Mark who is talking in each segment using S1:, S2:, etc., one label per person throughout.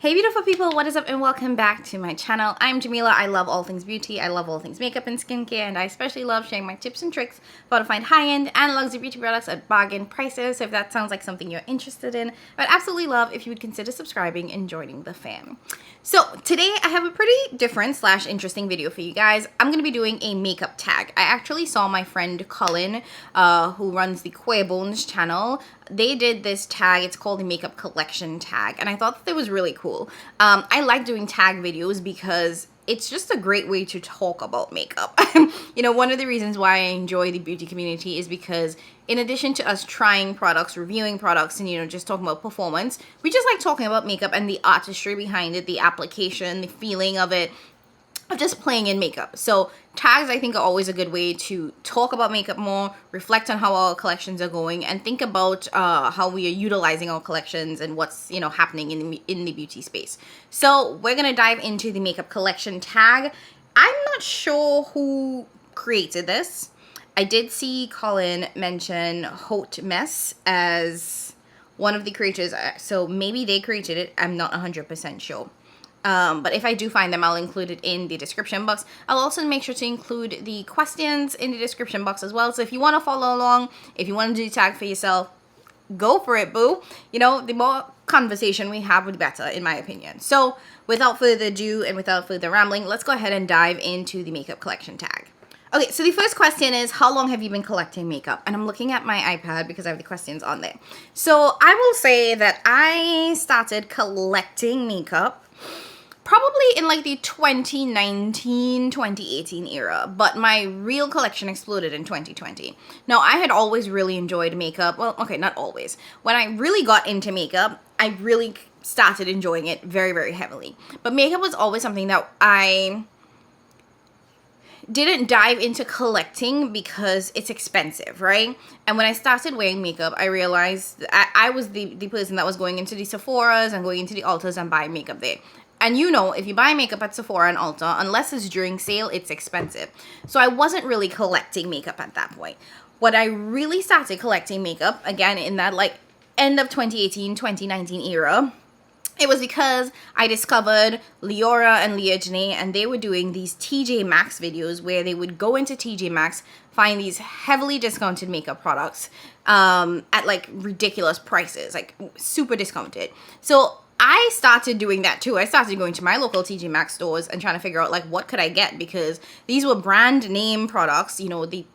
S1: Hey beautiful people, what is up and welcome back to my channel. I'm Jamila. I love all things beauty, I love all things makeup and skincare, and I especially love sharing my tips and tricks for how to find high-end and luxury beauty products at bargain prices. So if that sounds like something you're interested in, I'd absolutely love if you would consider subscribing and joining the fam. So today I have a pretty different / interesting video for you guys. I'm going to be doing a makeup tag. I actually saw my friend Colin, who runs the Queer Bones channel. They did this tag. It's called the makeup collection tag, and I thought that it was really cool. I like doing tag videos because it's just a great way to talk about makeup. You know, one of the reasons why I enjoy the beauty community is because in addition to us trying products, reviewing products, and, you know, just talking about performance, we just like talking about makeup and the artistry behind it, the application, the feeling of it, of just playing in makeup. So tags, I think, are always a good way to talk about makeup more, reflect on how our collections are going, and think about how we are utilizing our collections and what's, you know, happening in the beauty space. So we're gonna dive into the makeup collection tag. I'm not sure who created this. I did see Colin mention Hot Mess as one of the creators, so maybe they created it. I'm not 100% sure. But if I do find them, I'll include it in the description box. I'll also make sure to include the questions in the description box as well. So if you want to follow along, if you want to do the tag for yourself, go for it, boo. You know, the more conversation we have, the better, in my opinion. So without further ado and without further rambling, let's go ahead and dive into the makeup collection tag. Okay, so the first question is, how long have you been collecting makeup? And I'm looking at my iPad because I have the questions on there. So I will say that I started collecting makeup probably in like the 2019, 2018 era, but my real collection exploded in 2020. Now, I had always really enjoyed makeup. Well, okay, not always. When I really got into makeup, I really started enjoying it very, very heavily. But makeup was always something that I didn't dive into collecting because it's expensive, right? And when I started wearing makeup, I realized I was the person that was going into the Sephoras and going into the Ultas and buying makeup there. And you know, if you buy makeup at Sephora and Ulta, unless it's during sale, it's expensive. So I wasn't really collecting makeup at that point. When I really started collecting makeup, again, in that like end of 2018, 2019 era, it was because I discovered Leora and Leah Janae, and they were doing these TJ Maxx videos where they would go into TJ Maxx, find these heavily discounted makeup products at like ridiculous prices, like super discounted. So I started doing that too. I started going to my local TJ Maxx stores and trying to figure out like what could I get, because these were brand name products, you know, the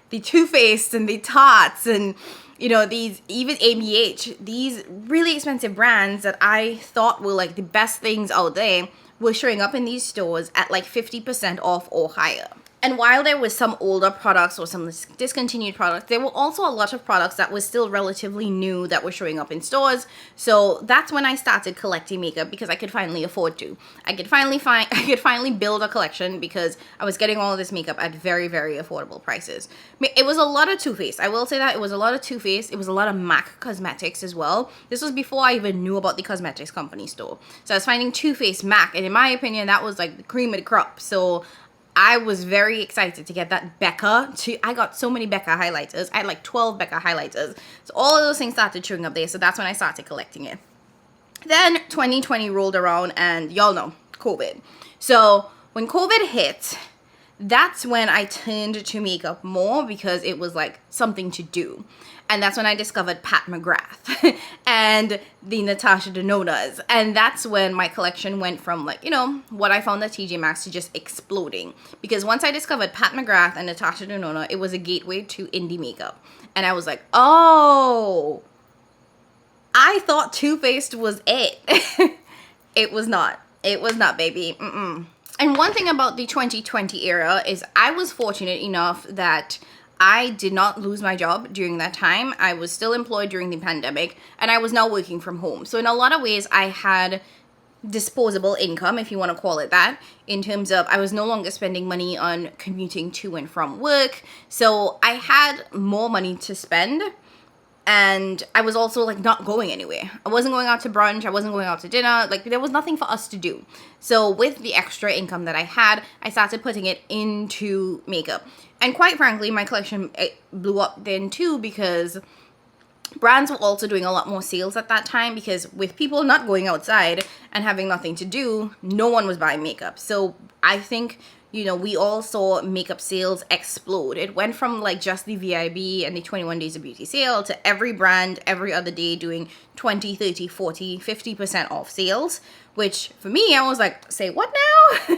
S1: Too Faced and the Tarts and, you know, these, even ABH, these really expensive brands that I thought were like the best things out there were showing up in these stores at like 50% off or higher. And while there was some older products or some discontinued products, there were also a lot of products that were still relatively new that were showing up in stores. So that's when I started collecting makeup, because I could finally afford to. I could finally build a collection because I was getting all of this makeup at very, very affordable prices. It was a lot of Too Faced. I will say that it was a lot of Too Faced. It was a lot of MAC Cosmetics as well. This was before I even knew about the cosmetics company store. So I was finding Too Faced, MAC, and in my opinion, that was like the cream of the crop. So I was very excited to get that Becca. I got so many Becca highlighters. I had like 12 Becca highlighters. So all of those things started showing up there. So that's when I started collecting it. Then 2020 rolled around, and y'all know, COVID. So when COVID hit, that's when I turned to makeup more because it was like something to do. And that's when I discovered Pat McGrath and the Natasha Denonas. And that's when my collection went from, like, you know, what I found at TJ Maxx to just exploding. Because once I discovered Pat McGrath and Natasha Denona, it was a gateway to indie makeup. And I was like, oh, I thought Too Faced was it. It was not. It was not, baby. And one thing about the 2020 era is I was fortunate enough that I did not lose my job during that time. I was still employed during the pandemic, and I was now working from home. So in a lot of ways, I had disposable income, if you want to call it that, in terms of I was no longer spending money on commuting to and from work. So I had more money to spend. And I was also like not going anywhere. I wasn't going out to brunch. I wasn't going out to dinner. Like there was nothing for us to do. So with the extra income that I had, I started putting it into makeup. And quite frankly, my collection blew up then too, because Brands were also doing a lot more sales at that time because with people not going outside and having nothing to do, no one was buying makeup. So I think, we all saw makeup sales explode. It went from like just the VIB and the 21 days of beauty sale to every brand every other day doing 20, 30, 40, 50% off sales, which for me, I was like, say what now?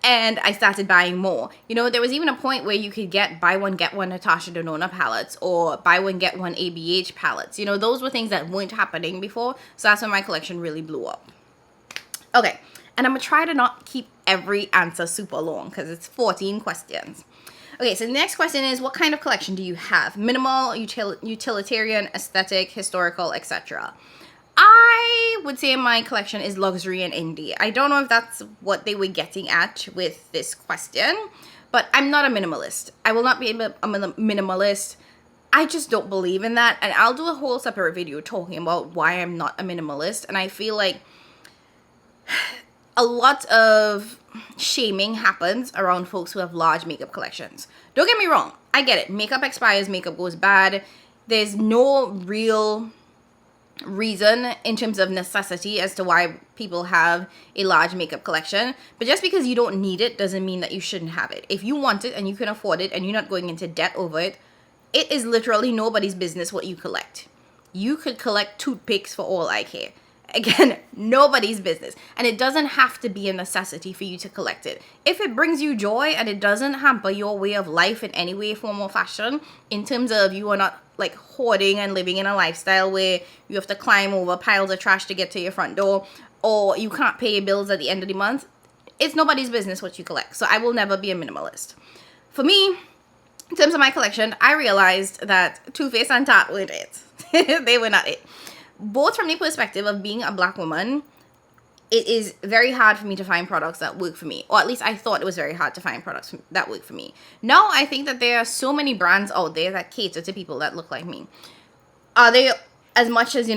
S1: And I started buying more. There was even a point where you could get buy one, get one Natasha Denona palettes or buy one, get one ABH palettes. Those were things that weren't happening before. So that's when my collection really blew up. Okay, and I'm going to try to not keep every answer super long because it's 14 questions. Okay, so the next question is, what kind of collection do you have? Minimal, utilitarian, aesthetic, historical, etc. I would say my collection is luxury and indie. I don't know if that's what they were getting at with this question, but I'm not a minimalist. I will not be a minimalist. I just don't believe in that, and I'll do a whole separate video talking about why I'm not a minimalist. And I feel like a lot of shaming happens around folks who have large makeup collections. Don't get me wrong, I get it. Makeup expires, makeup goes bad. There's no real reason in terms of necessity as to why people have a large makeup collection, but just because you don't need it doesn't mean that you shouldn't have it. If you want it and you can afford it and you're not going into debt over it, it is literally nobody's business what you collect. You could collect toothpicks for all I care. Again, nobody's business. And it doesn't have to be a necessity for you to collect it. If it brings you joy and it doesn't hamper your way of life in any way, form, or fashion, in terms of you are not like hoarding and living in a lifestyle where you have to climb over piles of trash to get to your front door, or you can't pay your bills at the end of the month, it's nobody's business what you collect. So I will never be a minimalist. For me, in terms of my collection, I realized that Too Faced and Tarte weren't it. They were not it. Both from the perspective of being a black woman, it is very hard for me to find products that work for me. Or at least I thought it was very hard to find products that work for me. Now I think that there are so many brands out there that cater to people that look like me. Are they as much as,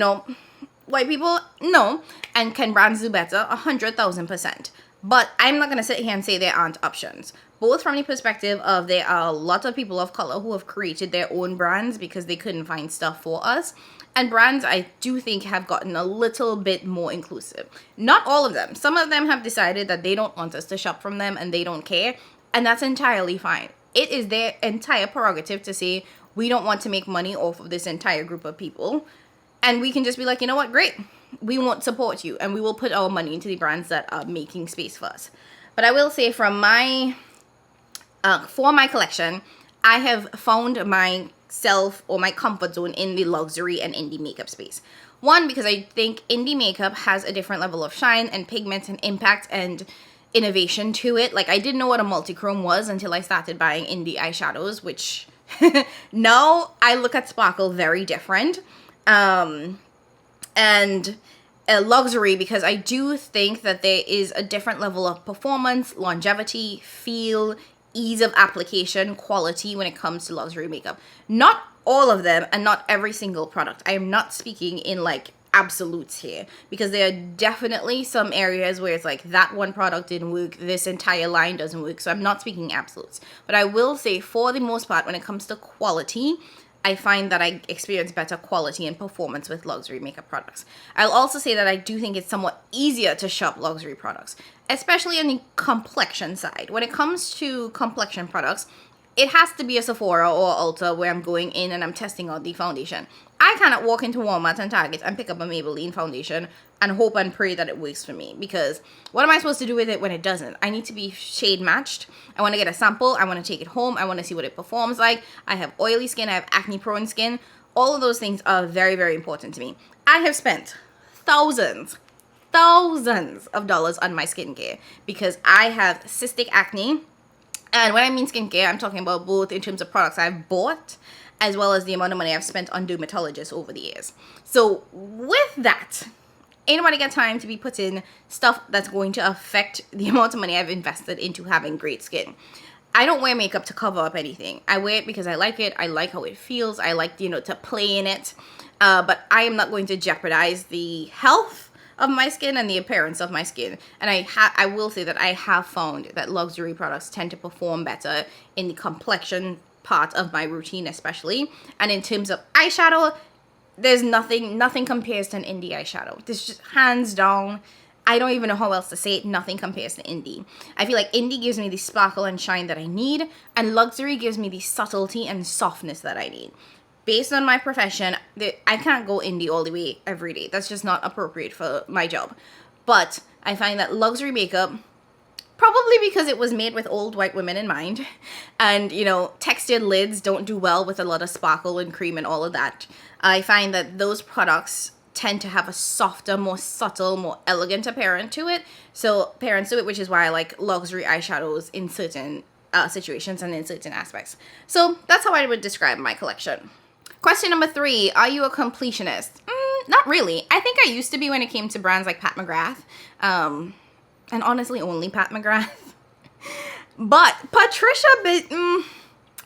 S1: white people? No. And can brands do better? 100,000%. But I'm not going to sit here and say there aren't options. Both from the perspective of there are a lot of people of color who have created their own brands because they couldn't find stuff for us. And brands, I do think, have gotten a little bit more inclusive. Not all of them. Some of them have decided that they don't want us to shop from them and they don't care. And that's entirely fine. It is their entire prerogative to say, we don't want to make money off of this entire group of people. And we can just be like, you know what, great. We won't support you. And we will put our money into the brands that are making space for us. But I will say for my collection, I have found myself or my comfort zone in the luxury and indie makeup space. One, because I think indie makeup has a different level of shine and pigment and impact and innovation to it. Like, I didn't know what a multi-chrome was until I started buying indie eyeshadows, which now I look at sparkle very different. And luxury, because I do think that there is a different level of performance, longevity, feel, ease of application, quality when it comes to luxury makeup. Not all of them and not every single product. I am not speaking in like absolutes here, because there are definitely some areas where it's like that one product didn't work, this entire line doesn't work. So I'm not speaking absolutes, but I will say for the most part when it comes to quality, I find that I experience better quality and performance with luxury makeup products. I'll also say that I do think it's somewhat easier to shop luxury products, especially on the complexion side. When it comes to complexion products, it has to be a Sephora or Ulta where I'm going in and I'm testing out the foundation. I cannot walk into Walmart and Target and pick up a Maybelline foundation and hope and pray that it works for me, because what am I supposed to do with it when it doesn't? I need to be shade matched. I want to get a sample. I want to take it home. I want to see what it performs like. I have oily skin. I have acne prone skin. All of those things are very, very important to me. I have spent thousands of dollars on my skincare because I have cystic acne. And when I mean skincare, I'm talking about both in terms of products I've bought as well as the amount of money I've spent on dermatologists over the years. So with that, ain't nobody got time to be putting stuff that's going to affect the amount of money I've invested into having great skin. I don't wear makeup to cover up anything. I wear it because I like it. I like how it feels. I like, to play in it. But I am not going to jeopardize the health of my skin and the appearance of my skin. And I will say that I have found that luxury products tend to perform better in the complexion part of my routine especially. And in terms of eyeshadow, there's nothing compares to an indie eyeshadow. This just hands down. I don't even know how else to say it. Nothing compares to indie. I feel like indie gives me the sparkle and shine that I need, and luxury gives me the subtlety and softness that I need. Based on my profession, I can't go indie all the way every day. That's just not appropriate for my job. But I find that luxury makeup, probably because it was made with old white women in mind, and you know, textured lids don't do well with a lot of sparkle and cream and all of that. I find that those products tend to have a softer, more subtle, more elegant appearance to it. Which is why I like luxury eyeshadows in certain situations and in certain aspects. So that's how I would describe my collection. Question number 3, are you a completionist? Not really. I think I used to be when it came to brands like Pat McGrath. And honestly, only Pat McGrath. But Patricia,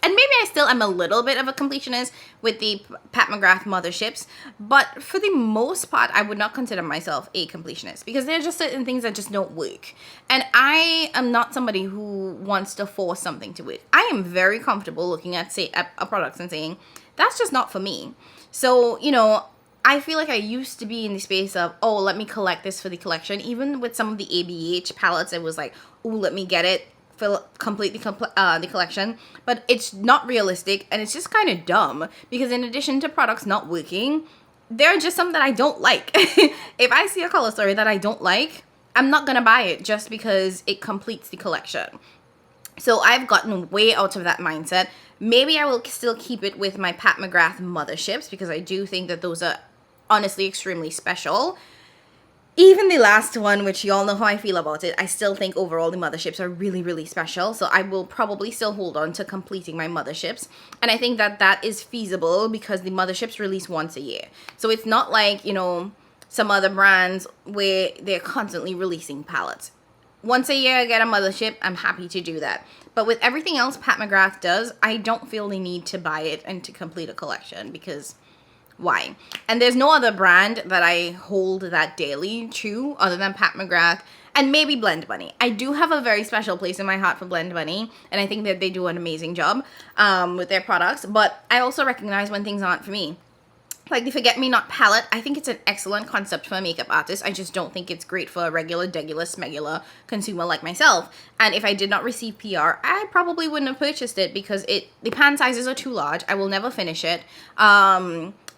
S1: and maybe I still am a little bit of a completionist with the Pat McGrath motherships, but for the most part, I would not consider myself a completionist because there are just certain things that just don't work. And I am not somebody who wants to force something to work. I am very comfortable looking at, say, a product and saying, that's just not for me. So, you know, I feel like I used to be in the space of, oh, let me collect this for the collection. Even with some of the ABH palettes, it was like, oh, let me get it. Complete the collection, but it's not realistic and it's just kind of dumb because in addition to products not working, there are just some that I don't like. If I see a color story that I don't like, I'm not gonna buy it just because it completes the collection. So I've gotten way out of that mindset. Maybe I will still keep it with my Pat McGrath motherships because I do think that those are honestly extremely special. Even the last one, which you all know how I feel about it, I still think overall the motherships are really, really special. So I will probably still hold on to completing my motherships. And I think that that is feasible because the motherships release once a year. So it's not like, you know, some other brands where they're constantly releasing palettes. Once a year I get a mothership, I'm happy to do that. But with everything else Pat McGrath does, I don't feel the need to buy it and to complete a collection because why? And there's no other brand that I hold that daily to other than Pat McGrath and maybe Blend Bunny. I do have a very special place in my heart for Blend Bunny, and I think that they do an amazing job with their products, but I also recognize when things aren't for me. Like the Forget Me Not palette, I think it's an excellent concept for a makeup artist. I just don't think it's great for a regular, smegular consumer like myself. And if I did not receive PR, I probably wouldn't have purchased it because the pan sizes are too large. I will never finish it.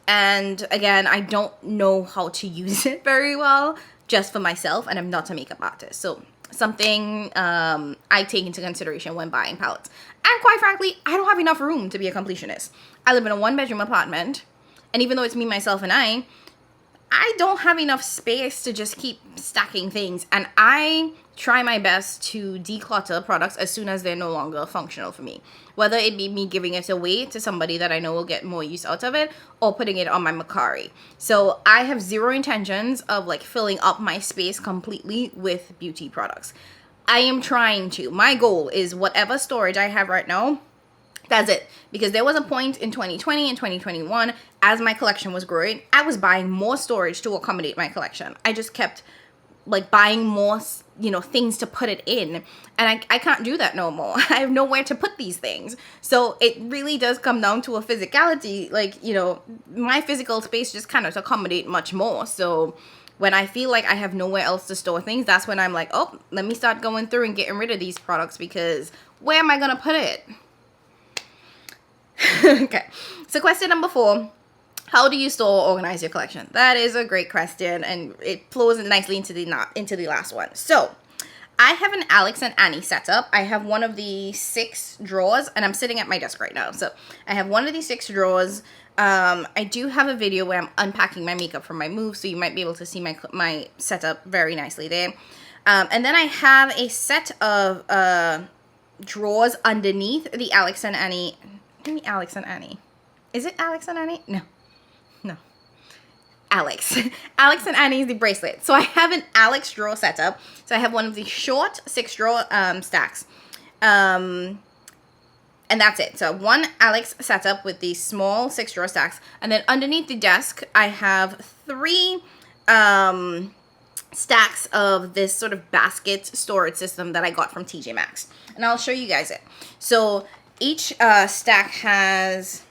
S1: And again, I don't know how to use it very well just for myself, and I'm not a makeup artist. So something I take into consideration when buying palettes. And quite frankly, I don't have enough room to be a completionist. I live in a 1-bedroom apartment, and even though it's me, myself, and I don't have enough space to just keep stacking things. And I try my best to declutter products as soon as they're no longer functional for me. Whether it be me giving it away to somebody that I know will get more use out of it or putting it on my Macari. So I have zero intentions of like filling up my space completely with beauty products. I am trying to. My goal is whatever storage I have right now, that's it. Because there was a point in 2020 and 2021, as my collection was growing, I was buying more storage to accommodate my collection. I just kept like buying more, you know, things to put it in. And I can't do that no more. I have nowhere to put these things. So it really does come down to a physicality. Like, you know, my physical space just kind of accommodate much more. So when I feel like I have nowhere else to store things, that's when I'm like, oh, let me start going through and getting rid of these products because where am I going to put it? Okay, so question number 4, how do you store or organize your collection? That is a great question, and it flows nicely into the last one. So I have an Alex and Annie setup. I have one of the 6 drawers, and I'm sitting at my desk right now. So I have one of these 6 drawers. I do have a video where I'm unpacking my makeup from my move, so you might be able to see my setup very nicely there. And then I have a set of drawers underneath the Alex and Annie. Give me Alex and Annie. Is it Alex and Annie? No. Alex. Alex and Annie is the bracelet. So I have an Alex drawer setup. So I have one of the short 6 drawer stacks. And that's it. So one Alex setup with these small 6 drawer stacks. And then underneath the desk, I have 3 stacks of this sort of basket storage system that I got from TJ Maxx. And I'll show you guys it. So each stack has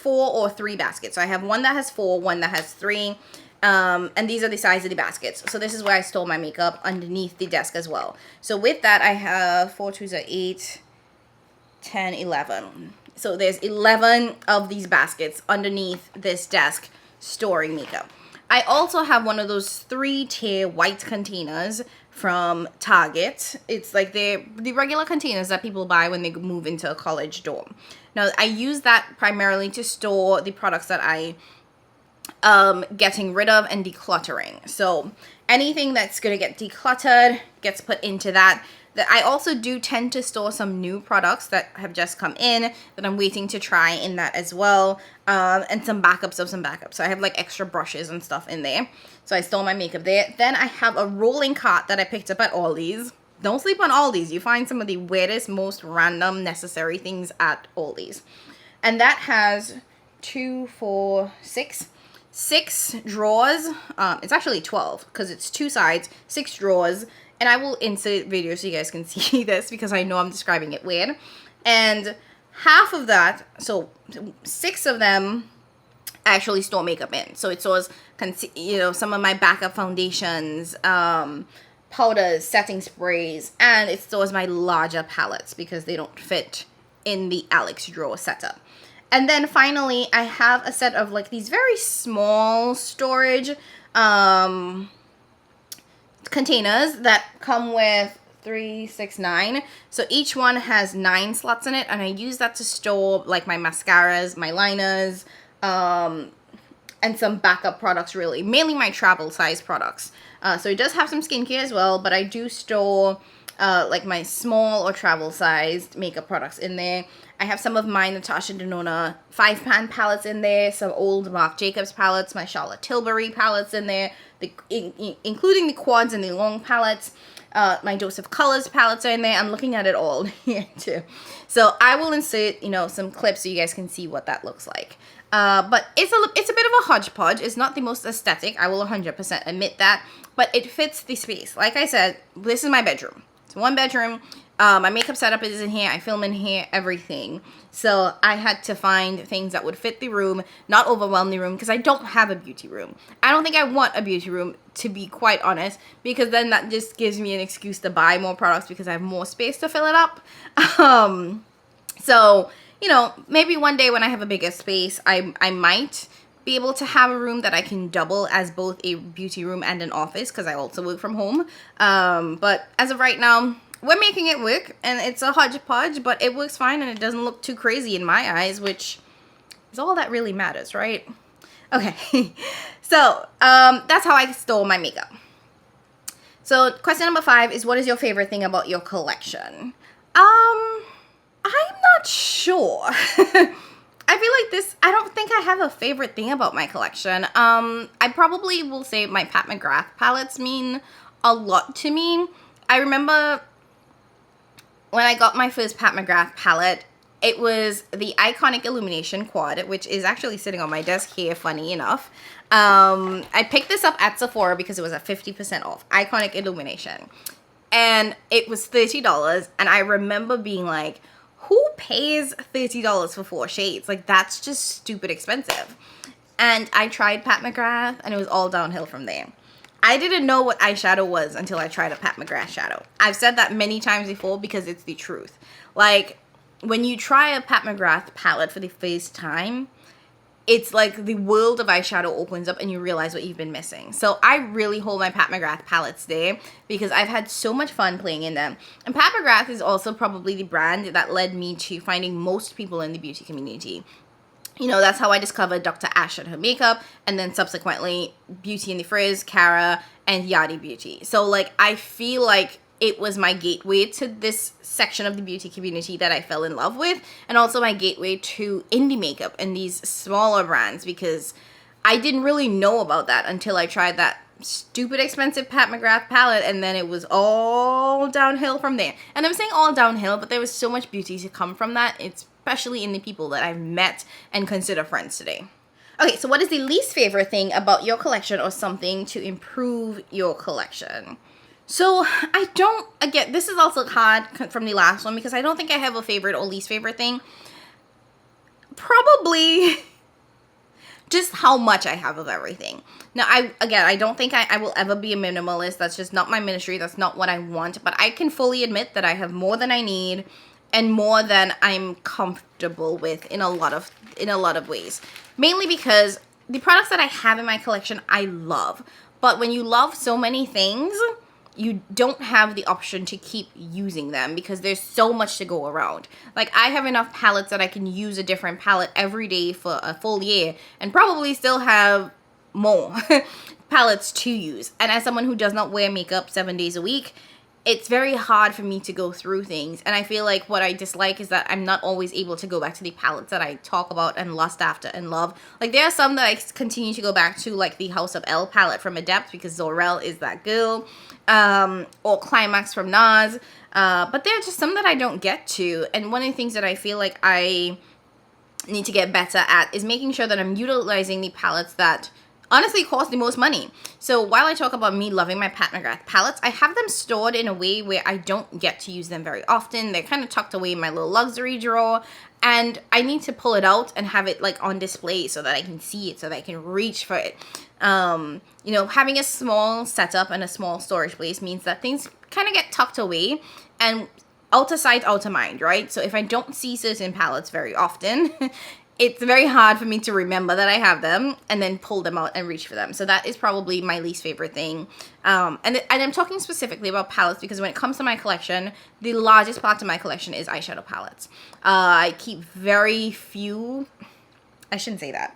S1: 4 or 3 baskets. So I have one that has 4, one that has 3. And these are the size of the baskets. So this is where I store my makeup, underneath the desk as well. So with that, I have 4 2s are 8, 10, 11. So there's 11 of these baskets underneath this desk storing makeup. I also have one of those 3-tier white containers from Target. It's like the regular containers that people buy when they move into a college dorm. Now, I use that primarily to store the products that I getting rid of and decluttering. So anything that's going to get decluttered gets put into that. I also do tend to store some new products that have just come in that I'm waiting to try in that as well. And some backups of some backups. So I have like extra brushes and stuff in there. So I store my makeup there. Then I have a rolling cart that I picked up at Aldi's. Don't sleep on Aldi's. You find some of the weirdest, most random, necessary things at Aldi's. And that has 2, 4, 6 drawers. It's actually 12 because it's 2 sides, 6 drawers. And I will insert video so you guys can see this because I know I'm describing it weird. And half of that, so 6 of them actually store makeup in. So it stores, some of my backup foundations, powders, setting sprays, and it stores my larger palettes because they don't fit in the Alex drawer setup. And then finally, I have a set of like these very small storage containers that come with 3, 6, 9. So each one has 9 slots in it, and I use that to store like my mascaras, my liners, and some backup products, really, mainly my travel size products. So it does have some skincare as well, but I do store like my small or travel sized makeup products in there. I have some of my Natasha Denona 5-pan palettes in there, some old Marc Jacobs palettes, my Charlotte Tilbury palettes in there, including the quads and the long palettes. My Dose of Colors palettes are in there. I'm looking at it all here too. So I will insert, some clips so you guys can see what that looks like. But it's a bit of a hodgepodge. It's not the most aesthetic. I will 100% admit that. But it fits the space. Like I said, this is my bedroom. It's 1 bedroom. My makeup setup is in here. I film in here, everything. So I had to find things that would fit the room, not overwhelm the room, because I don't have a beauty room. I don't think I want a beauty room, to be quite honest, because then that just gives me an excuse to buy more products because I have more space to fill it up. So, maybe one day when I have a bigger space, I might be able to have a room that I can double as both a beauty room and an office, because I also work from home. But as of right now, we're making it work, and it's a hodgepodge, but it works fine, and it doesn't look too crazy in my eyes, which is all that really matters, right? Okay, so that's how I store my makeup. So question number 5 is, what is your favorite thing about your collection? I'm not sure. I feel like I don't think I have a favorite thing about my collection. I probably will say my Pat McGrath palettes mean a lot to me. I remember when I got my first Pat McGrath palette, it was the Iconic Illumination Quad, which is actually sitting on my desk here, funny enough. I picked this up at Sephora because it was at 50% off, Iconic Illumination. And it was $30, and I remember being like, who pays $30 for 4 shades? Like, that's just stupid expensive. And I tried Pat McGrath, and it was all downhill from there. I didn't know what eyeshadow was until I tried a Pat McGrath shadow. I've said that many times before because it's the truth. Like, when you try a Pat McGrath palette for the first time, it's like the world of eyeshadow opens up and you realize what you've been missing. So I really hold my Pat McGrath palettes there because I've had so much fun playing in them. And Pat McGrath is also probably the brand that led me to finding most people in the beauty community. That's how I discovered Dr. Ash and her makeup, and then subsequently Beauty in the Frizz, Cara, and Yardie Beauty. So, I feel like it was my gateway to this section of the beauty community that I fell in love with, and also my gateway to indie makeup and these smaller brands, because I didn't really know about that until I tried that stupid expensive Pat McGrath palette, and then it was all downhill from there. And I'm saying all downhill, but there was so much beauty to come from that, especially in the people that I've met and consider friends today. Okay, so what is the least favorite thing about your collection or something to improve your collection? So again, this is also hard from the last one because I don't think I have a favorite or least favorite thing. Probably just how much I have of everything. Now, I don't think I will ever be a minimalist. That's just not my ministry. That's not what I want. But I can fully admit that I have more than I need and more than I'm comfortable with in a lot of ways. Mainly because the products that I have in my collection, I love. But when you love so many things, you don't have the option to keep using them because there's so much to go around. Like, I have enough palettes that I can use a different palette every day for a full year and probably still have more palettes to use. And as someone who does not wear makeup 7 days a week, it's very hard for me to go through things. And I feel like what I dislike is that I'm not always able to go back to the palettes that I talk about and lust after and love. Like, there are some that I continue to go back to, like the House of Elle palette from Adept because Zorel is that girl, or Climax from NARS. But there are just some that I don't get to. And one of the things that I feel like I need to get better at is making sure that I'm utilizing the palettes that honestly cost the most money. So while I talk about me loving my Pat McGrath palettes, I have them stored in a way where I don't get to use them very often. They're kind of tucked away in my little luxury drawer, and I need to pull it out and have it like on display so that I can see it, so that I can reach for it. You know, having a small setup and a small storage place means that things kind of get tucked away and out of sight, out of mind, right? So if I don't see certain palettes very often, it's very hard for me to remember that I have them and then pull them out and reach for them. So that is probably my least favorite thing. And I'm talking specifically about palettes because when it comes to my collection, the largest part of my collection is eyeshadow palettes. I keep very few. I shouldn't say that.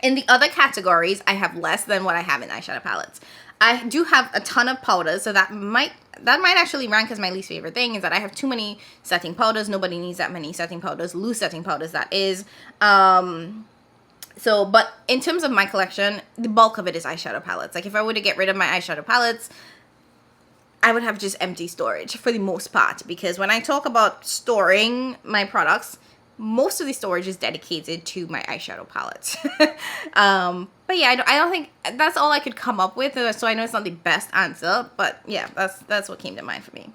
S1: In the other categories, I have less than what I have in eyeshadow palettes. I do have a ton of powders, so that might actually rank as my least favorite thing, is that I have too many setting powders. Nobody needs that many setting powders, loose setting powders, that is. But in terms of my collection, the bulk of it is eyeshadow palettes. Like, if I were to get rid of my eyeshadow palettes, I would have just empty storage for the most part, because when I talk about storing my products, most of the storage is dedicated to my eyeshadow palettes. But yeah, I don't think that's all I could come up with. So I know it's not the best answer, but yeah, that's what came to mind for me.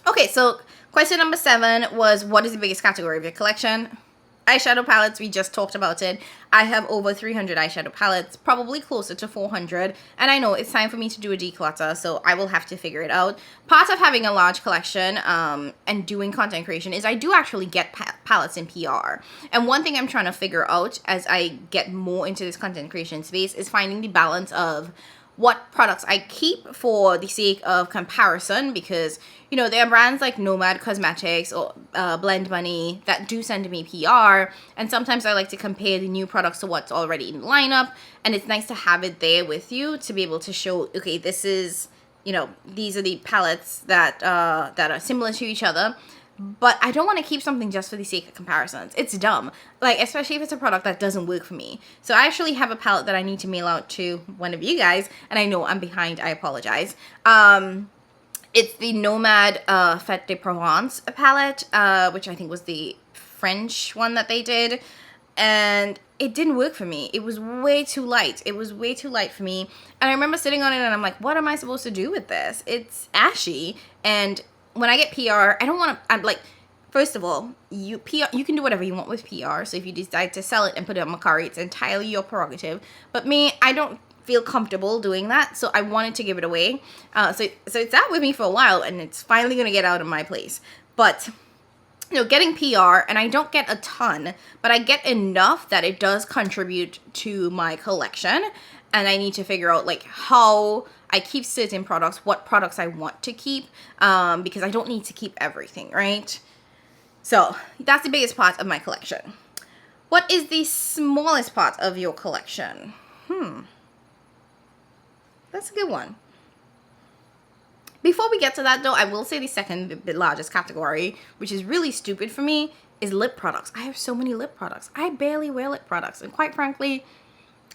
S1: Okay, so question number 7 was, what is the biggest category of your collection? Eyeshadow palettes, we just talked about it. I have over 300 eyeshadow palettes, probably closer to 400. And I know it's time for me to do a declutter, so I will have to figure it out. Part of having a large collection and doing content creation is I do actually get palettes in PR. And one thing I'm trying to figure out as I get more into this content creation space is finding the balance of what products I keep for the sake of comparison, because, you know, there are brands like Nomad Cosmetics or Blend Money that do send me PR, and sometimes I like to compare the new products to what's already in the lineup, and it's nice to have it there with you to be able to show, okay, this is, you know, these are the palettes that are similar to each other. But I don't want to keep something just for the sake of comparisons. It's dumb. Like, especially if it's a product that doesn't work for me. So I actually have a palette that I need to mail out to one of you guys. And I know I'm behind. I apologize. It's the Nomad Fête de Provence palette, which I think was the French one that they did. And it didn't work for me. It was way too light. It was way too light for me. And I remember sitting on it and I'm like, what am I supposed to do with this? It's ashy. And when I get PR, I don't want to, I'm like, first of all, you can do whatever you want with PR. So if you decide to sell it and put it on Macari, it's entirely your prerogative. But me, I don't feel comfortable doing that. So I wanted to give it away. So it's out with me for a while, and it's finally going to get out of my place. But, you know, getting PR, and I don't get a ton, but I get enough that it does contribute to my collection. And I need to figure out, like, how I keep certain products, what products I want to keep, because I don't need to keep everything, right? So that's the biggest part of my collection. What is the smallest part of your collection? That's a good one. Before we get to that, though, I will say the second largest category, which is really stupid for me, is lip products. I have so many lip products. I barely wear lip products, and quite frankly,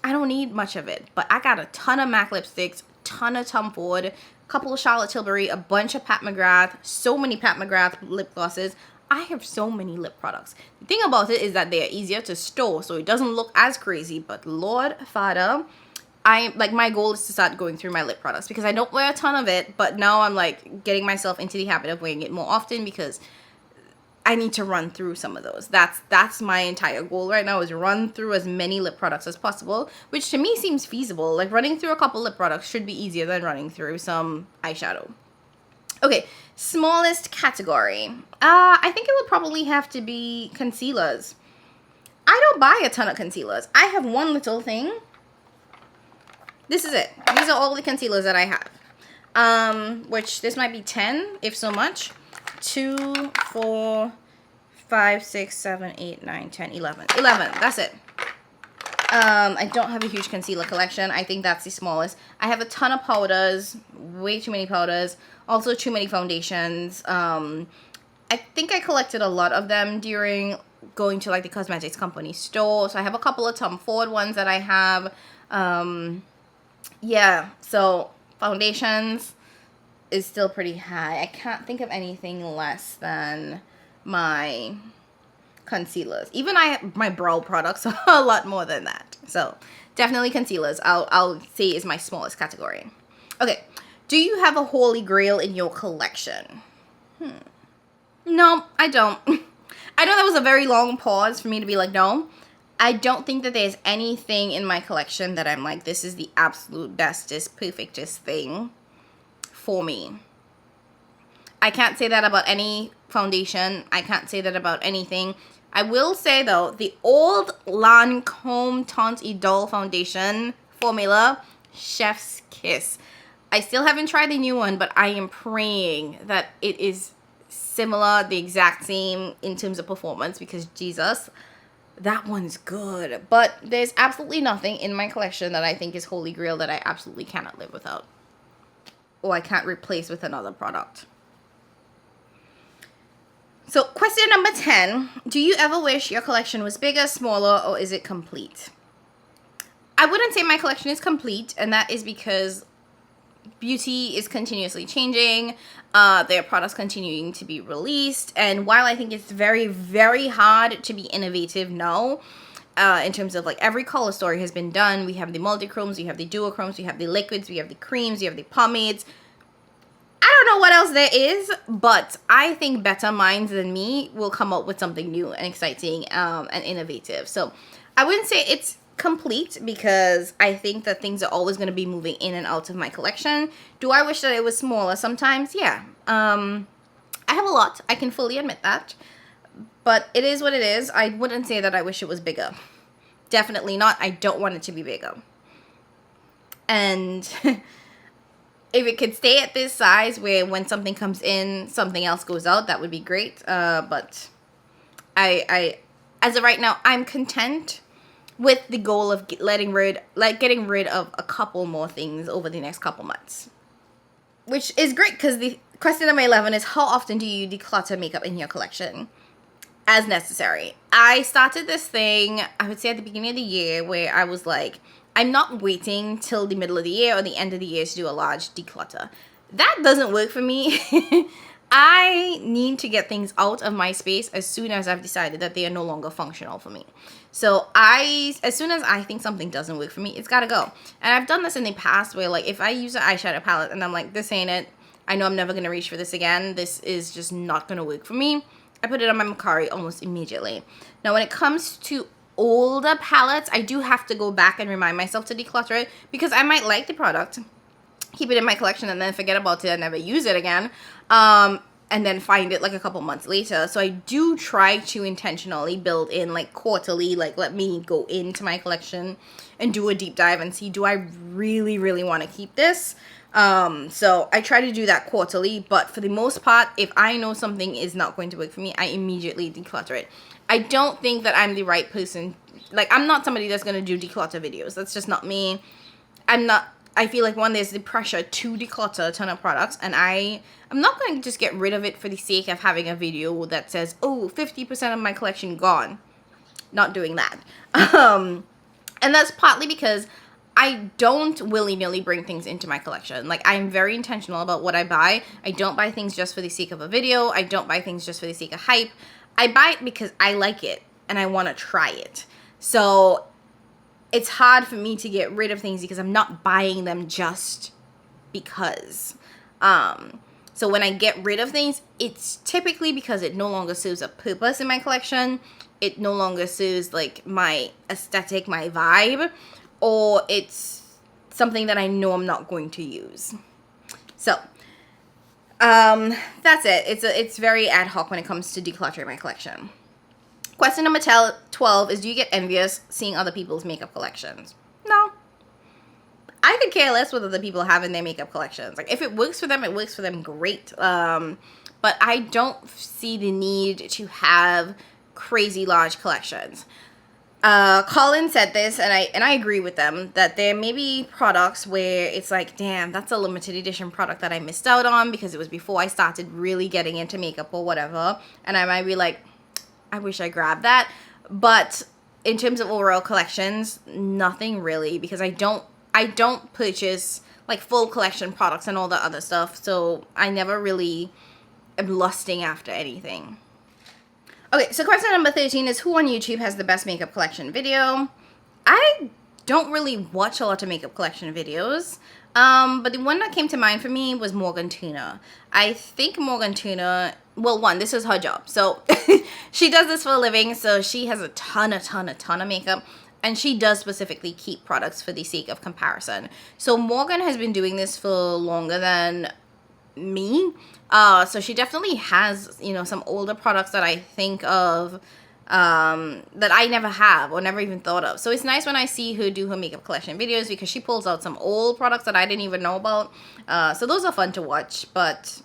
S1: I don't need much of it. But I got a ton of MAC lipsticks, ton of Tom Ford, a couple of Charlotte Tilbury, a bunch of Pat McGrath, so many Pat McGrath lip glosses. I have so many lip products. The thing about it is that they are easier to store, so it doesn't look as crazy. But Lord Father, my goal is to start going through my lip products, because I don't wear a ton of it, but now I'm like getting myself into the habit of wearing it more often, because I need to run through some of those. That's my entire goal right now, is run through as many lip products as possible, which to me seems feasible. Like running through a couple lip products should be easier than running through some eyeshadow. Okay, smallest category. I think it would probably have to be concealers. I don't buy a ton of concealers. I have one little thing. This is it. These are all the concealers that I have. Which this might be 10, if so much. 2, 4, 5, 6, 7, 8, 9, 10, 11. 11, that's it. I don't have a huge concealer collection. I think that's the smallest. I have a ton of powders, way too many powders, also too many foundations. I think I collected a lot of them during going to like the cosmetics company store. So I have a couple of Tom Ford ones that I have. Yeah, so foundations is still pretty high. I can't think of anything less than my concealers. Even my brow products are a lot more than that. So definitely concealers, I'll say is my smallest category. Okay, do you have a holy grail in your collection? No, I don't. I know that was a very long pause for me to be like, no. I don't think that there's anything in my collection that I'm like, this is the absolute bestest, perfectest thing for me. I can't say that about any foundation. I can't say that about anything. I will say though, the old Lancome Teint Idole foundation formula, chef's kiss. I still haven't tried the new one, but I am praying that it is similar, the exact same in terms of performance, because Jesus, that one's good. But there's absolutely nothing in my collection that I think is holy grail that I absolutely cannot live without, or I can't replace with another product. So question number 10, do you ever wish your collection was bigger, smaller, or is it complete? I wouldn't say my collection is complete, and that is because beauty is continuously changing. There are products continuing to be released, and while I think it's very, very hard to be innovative now, in terms of like every color story has been done. We have the multi-chromes, we have the duochromes, we have the liquids, we have the creams, we have the pomades. I don't know what else there is, but I think better minds than me will come up with something new and exciting and innovative. So I wouldn't say it's complete, because I think that things are always going to be moving in and out of my collection. Do I wish that it was smaller sometimes? Yeah. I have a lot. I can fully admit that. But it is what it is. I wouldn't say that I wish it was bigger. Definitely not. I don't want it to be bigger. And if it could stay at this size where when something comes in, something else goes out, that would be great. But I as of right now, I'm content with the goal of getting rid of a couple more things over the next couple months. Which is great, because the question number 11 is, how often do you declutter makeup in your collection? As necessary. I started this thing, I would say at the beginning of the year, where I was like, I'm not waiting till the middle of the year or the end of the year to do a large declutter. That doesn't work for me. I need to get things out of my space as soon as I've decided that they are no longer functional for me. So as soon as I think something doesn't work for me, it's gotta go. And I've done this in the past where, like, if I use an eyeshadow palette and I'm like, this ain't it, I know I'm never gonna reach for this again, this is just not gonna work for me, I put it on my Macari almost immediately. Now, when it comes to older palettes, I do have to go back and remind myself to declutter it, because I might like the product, keep it in my collection, and then forget about it and never use it again, and then find it like a couple months later. So I do try to intentionally build in like quarterly, like let me go into my collection and do a deep dive and see, do I really, really want to keep this? So I try to do that quarterly, but for the most part, if I know something is not going to work for me, I immediately declutter it. I don't think that I'm the right person. Like, I'm not somebody that's going to do declutter videos. That's just not me. I feel like, one, there's the pressure to declutter a ton of products, and I'm not going to just get rid of it for the sake of having a video that says, oh, 50% of my collection gone. Not doing that. And that's partly because I don't willy-nilly bring things into my collection. Like, I'm very intentional about what I buy. I don't buy things just for the sake of a video. I don't buy things just for the sake of hype. I buy it because I like it and I want to try it. So it's hard for me to get rid of things because I'm not buying them just because. So when I get rid of things, it's typically because it no longer serves a purpose in my collection. It no longer serves like my aesthetic, my vibe, or it's something that I know I'm not going to use. So that's it. It's very ad hoc when it comes to decluttering my collection. Question number 12 is, do you get envious seeing other people's makeup collections? No. I could care less what other people have in their makeup collections. Like, if it works for them, it works for them, great. But I don't see the need to have crazy large collections. Colin said this, and I agree with them, that there may be products where it's like, damn, that's a limited edition product that I missed out on because it was before I started really getting into makeup or whatever, and I might be like, I wish I grabbed that. But in terms of overall collections, nothing really, because I don't purchase like full collection products and all the other stuff, so I never really am lusting after anything. Okay, so question number 13 is, who on YouTube has the best makeup collection video? I don't really watch a lot of makeup collection videos, but the one that came to mind for me was Morgan Tuna. I think Morgan Tuna, well, one, this is her job, so she does this for a living, so she has a ton of makeup, and she does specifically keep products for the sake of comparison. So Morgan has been doing this for longer than me, so she definitely has, you know, some older products that I think of that I never have or never even thought of. So it's nice when I see her do her makeup collection videos, because she pulls out some old products that I didn't even know about. So those are fun to watch. But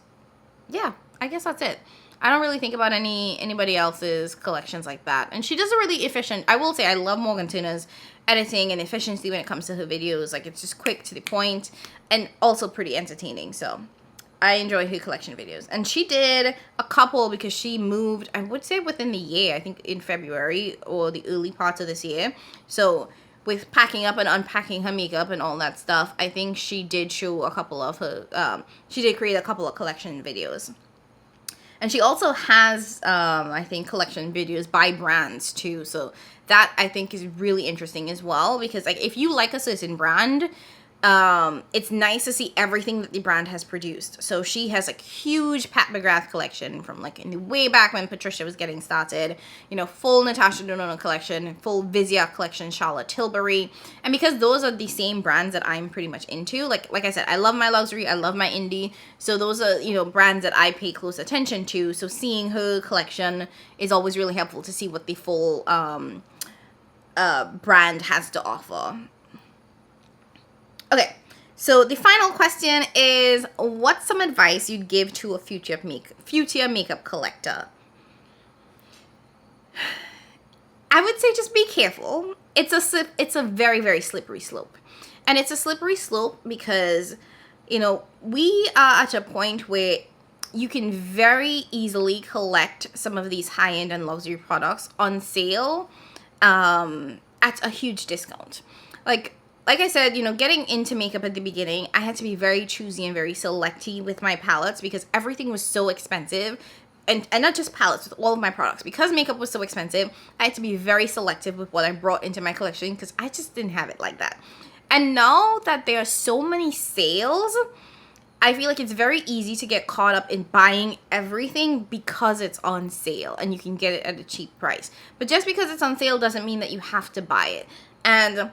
S1: yeah, I guess that's it. I don't really think about anybody else's collections like that. And she does a really efficient, I will say, I love Morgan Tuna's editing and efficiency when it comes to her videos. Like, it's just quick to the point and also pretty entertaining. So I enjoy her collection videos. And she did a couple because she moved, I would say within the year, I think in February or the early parts of this year. So with packing up and unpacking her makeup and all that stuff, I think she did show a couple of her, she did create a couple of collection videos. And she also has, I think, collection videos by brands too. So that, I think, is really interesting as well. Because, like, if you like a certain brand, it's nice to see everything that the brand has produced. So she has a huge Pat McGrath collection from, like, in the way back when Patricia was getting started. You know, full Natasha Denona collection, full Vizia collection, Charlotte Tilbury. And because those are the same brands that I'm pretty much into, like I said, I love my luxury, I love my indie. So those are, you know, brands that I pay close attention to. So seeing her collection is always really helpful to see what the full brand has to offer. Okay, so the final question is, what's some advice you'd give to a future makeup collector? I would say just be careful. It's a very, very slippery slope. And it's a slippery slope because, you know, we are at a point where you can very easily collect some of these high-end and luxury products on sale at a huge discount. Like I said, you know, getting into makeup at the beginning, I had to be very choosy and very selective with my palettes because everything was so expensive. And not just palettes, with all of my products. Because makeup was so expensive, I had to be very selective with what I brought into my collection because I just didn't have it like that. And now that there are so many sales, I feel like it's very easy to get caught up in buying everything because it's on sale and you can get it at a cheap price. But just because it's on sale doesn't mean that you have to buy it. And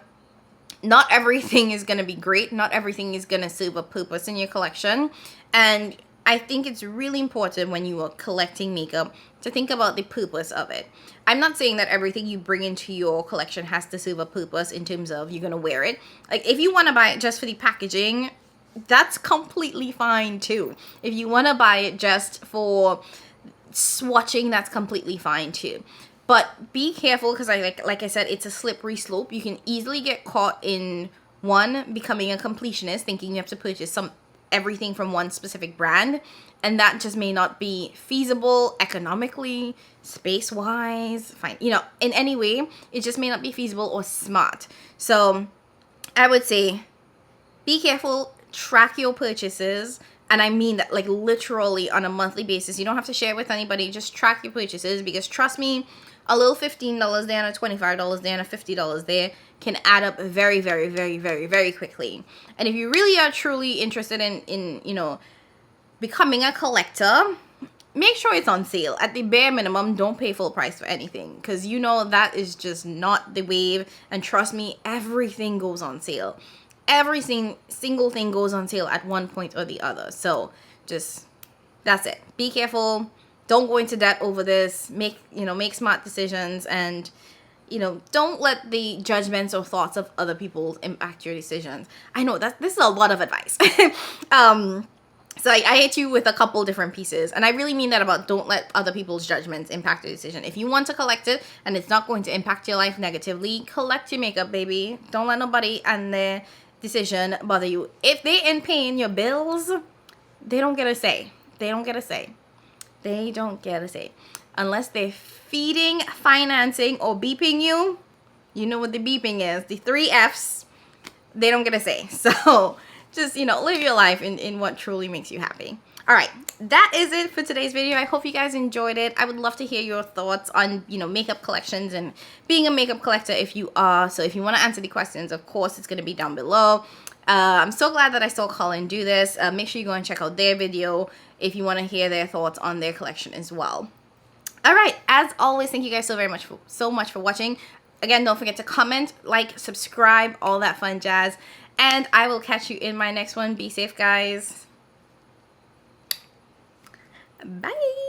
S1: not everything is going to be great. Not everything is going to serve a purpose in your collection. And I think it's really important when you are collecting makeup to think about the purpose of it. I'm not saying that everything you bring into your collection has to serve a purpose in terms of you're going to wear it. Like, if you want to buy it just for the packaging, that's completely fine too. If you want to buy it just for swatching, that's completely fine too. But be careful because like I said, it's a slippery slope. You can easily get caught in, one, becoming a completionist, thinking you have to purchase everything from one specific brand, and that just may not be feasible economically, space-wise, fine. You know, in any way, it just may not be feasible or smart. So I would say be careful, track your purchases. And I mean that, like, literally on a monthly basis. You don't have to share it with anybody. Just track your purchases because, trust me, a little $15 there and a $25 there and a $50 there can add up very, very, very, very, very quickly. And if you really are truly interested in you know, becoming a collector, make sure it's on sale. At the bare minimum, don't pay full price for anything, because you know that is just not the wave. And trust me, everything goes on sale. Every single thing goes on sale at one point or the other. So just, that's it. Be careful. Don't go into debt over this. Make smart decisions, and don't let the judgments or thoughts of other people impact your decisions. I know that this is a lot of advice. So I hit you with a couple different pieces, and I really mean that about don't let other people's judgments impact your decision. If you want to collect it and it's not going to impact your life negatively, collect your makeup, baby. Don't let nobody and their decision bother you. If they ain't paying your bills, they don't get a say. They don't get a say. They don't get a say. Unless they're feeding, financing, or beeping you. You know what the beeping is. The 3 Fs. They don't get a say. So just, live your life in what truly makes you happy. All right, that is it for today's video. I hope you guys enjoyed it. I would love to hear your thoughts on, makeup collections and being a makeup collector if you are. So if you want to answer the questions, of course, it's going to be down below. I'm so glad that I saw Colin do this. Make sure you go and check out their video if you want to hear their thoughts on their collection as well. All right, as always, thank you guys so much for watching. Again, don't forget to comment, like, subscribe, all that fun jazz. And I will catch you in my next one. Be safe, guys. Bye.